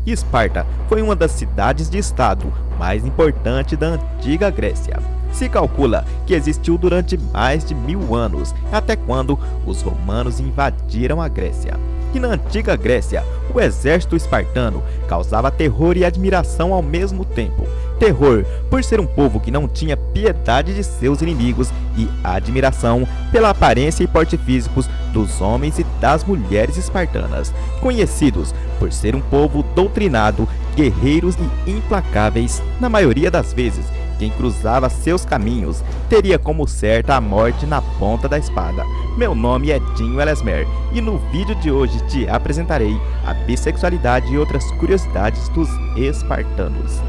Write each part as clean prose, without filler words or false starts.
Esparta foi uma das cidades de estado mais importantes da antiga Grécia. Se calcula que existiu durante mais de 1000 anos, até quando os romanos invadiram a Grécia. E na antiga Grécia, o exército espartano causava terror e admiração ao mesmo tempo. Terror por ser um povo que não tinha piedade de seus inimigos e admiração pela aparência e porte físicos dos homens e das mulheres espartanas, conhecidos por ser um povo doutrinado, guerreiros e implacáveis. Na maioria das vezes, quem cruzava seus caminhos teria como certa a morte na ponta da espada. Meu nome é Dinho Elesmer e no vídeo de hoje te apresentarei a bissexualidade e outras curiosidades dos espartanos.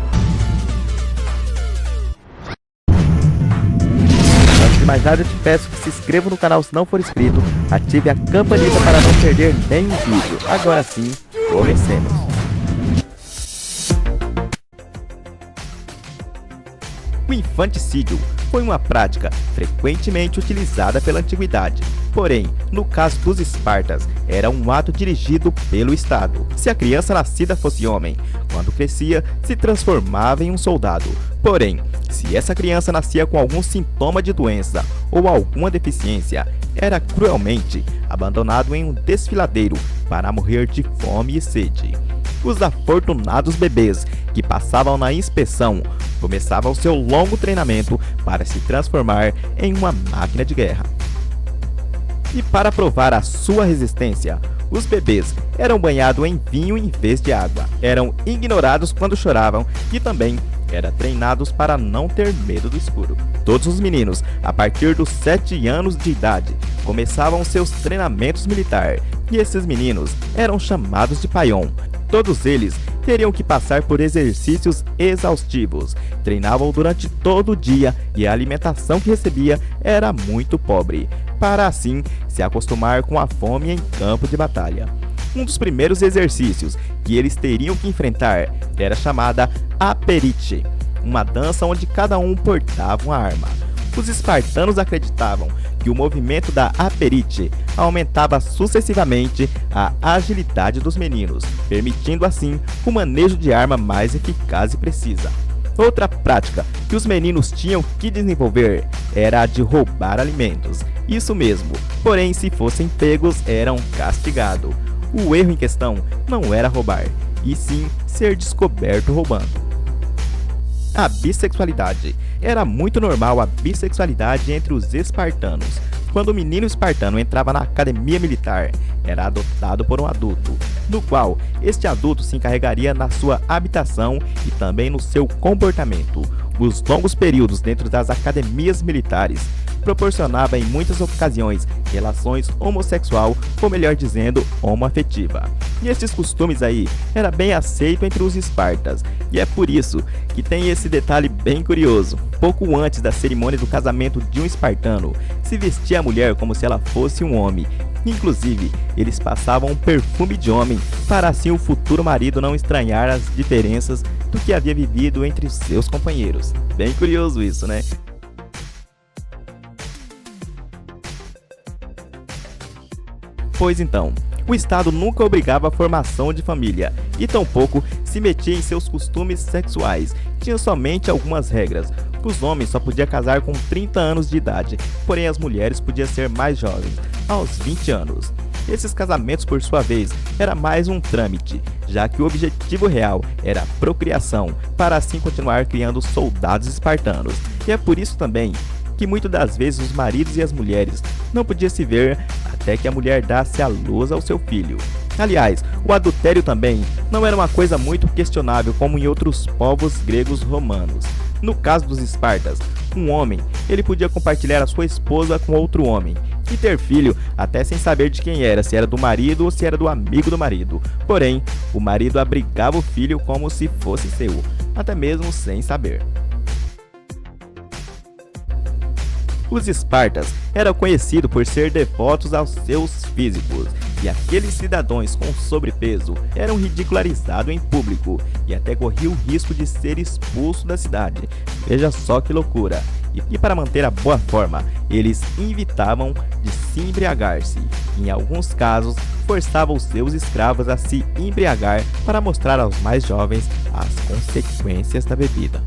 Antes de mais nada, eu te peço que se inscreva no canal se não for inscrito, ative a campanita para não perder nenhum vídeo. Agora sim, comecemos! O infanticídio foi uma prática frequentemente utilizada pela antiguidade. Porém, no caso dos espartas, era um ato dirigido pelo Estado. Se a criança nascida fosse homem, quando crescia, se transformava em um soldado. Porém, se essa criança nascia com algum sintoma de doença ou alguma deficiência, era cruelmente abandonado em um desfiladeiro para morrer de fome e sede. Os afortunados bebês que passavam na inspeção começavam seu longo treinamento para se transformar em uma máquina de guerra. E para provar a sua resistência, os bebês eram banhados em vinho em vez de água, eram ignorados quando choravam e também eram treinados para não ter medo do escuro. Todos os meninos, a partir dos 7 anos de idade, começavam seus treinamentos militares e esses meninos eram chamados de paion. Todos eles teriam que passar por exercícios exaustivos, treinavam durante todo o dia e a alimentação que recebia era muito pobre, para assim se acostumar com a fome em campo de batalha. Um dos primeiros exercícios que eles teriam que enfrentar era chamada aperite, uma dança onde cada um portava uma arma. Os espartanos acreditavam que o movimento da aperite aumentava sucessivamente a agilidade dos meninos, permitindo assim o manejo de arma mais eficaz e precisa. Outra prática que os meninos tinham que desenvolver era a de roubar alimentos. Isso mesmo, porém se fossem pegos eram castigados. O erro em questão não era roubar, e sim ser descoberto roubando. A bissexualidade. Era muito normal a bissexualidade entre os espartanos. Quando o menino espartano entrava na academia militar, era adotado por um adulto, no qual este adulto se encarregaria na sua habitação e também no seu comportamento. Os longos períodos dentro das academias militares proporcionava em muitas ocasiões relações homossexual, ou melhor dizendo, homoafetiva. E esses costumes aí era bem aceito entre os espartas, e é por isso que tem esse detalhe bem curioso. Pouco antes da cerimônia do casamento de um espartano, se vestia a mulher como se ela fosse um homem. Inclusive, eles passavam um perfume de homem, para assim o futuro marido não estranhar as diferenças do que havia vivido entre seus companheiros. Bem curioso isso, né? Pois então, o Estado nunca obrigava a formação de família e tampouco se metia em seus costumes sexuais. Tinha somente algumas regras. Os homens só podiam casar com 30 anos de idade, porém as mulheres podiam ser mais jovens, aos 20 anos. Esses casamentos, por sua vez, era mais um trâmite, já que o objetivo real era a procriação, para assim continuar criando soldados espartanos. E é por isso também que muitas das vezes os maridos e as mulheres não podiam se ver até que a mulher desse à luz ao seu filho. Aliás, o adultério também não era uma coisa muito questionável como em outros povos gregos romanos. No caso dos espartas, um homem ele podia compartilhar a sua esposa com outro homem e ter filho até sem saber de quem era, se era do marido ou se era do amigo do marido. Porém, o marido abrigava o filho como se fosse seu, até mesmo sem saber. Os espartas eram conhecidos por ser devotos aos seus físicos, e aqueles cidadãos com sobrepeso eram ridicularizados em público e até corriam o risco de ser expulsos da cidade. Veja só que loucura! e para manter a boa forma, eles evitavam de se embriagar-se. Em alguns casos, forçavam seus escravos a se embriagar para mostrar aos mais jovens as consequências da bebida.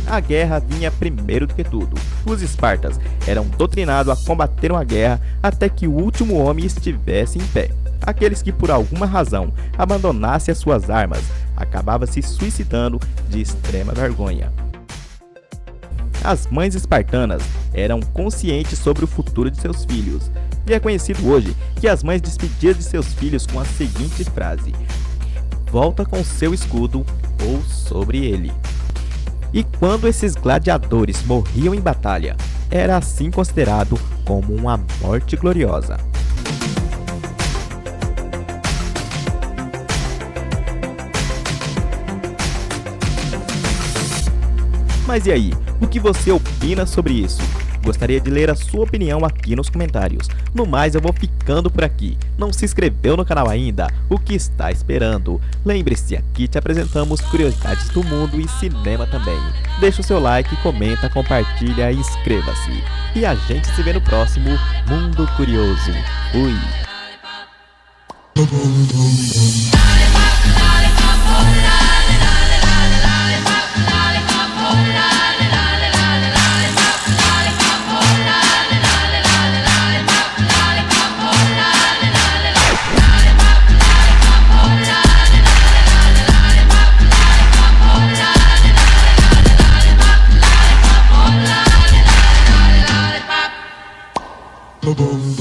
A guerra vinha primeiro do que tudo. Os espartas eram doutrinados a combater uma guerra até que o último homem estivesse em pé. Aqueles que por alguma razão abandonassem as suas armas acabavam se suicidando de extrema vergonha. As mães espartanas eram conscientes sobre o futuro de seus filhos, e é conhecido hoje que as mães despediam de seus filhos com a seguinte frase: "Volta com seu escudo ou sobre ele". E quando esses gladiadores morriam em batalha, era assim considerado como uma morte gloriosa. Mas e aí, o que você opina sobre isso? Gostaria de ler a sua opinião aqui nos comentários. No mais, eu vou ficando por aqui. Não se inscreveu no canal ainda? O que está esperando? Lembre-se, aqui te apresentamos curiosidades do mundo e cinema também. Deixa o seu like, comenta, compartilha e inscreva-se. E a gente se vê no próximo Mundo Curioso. Fui! Boom.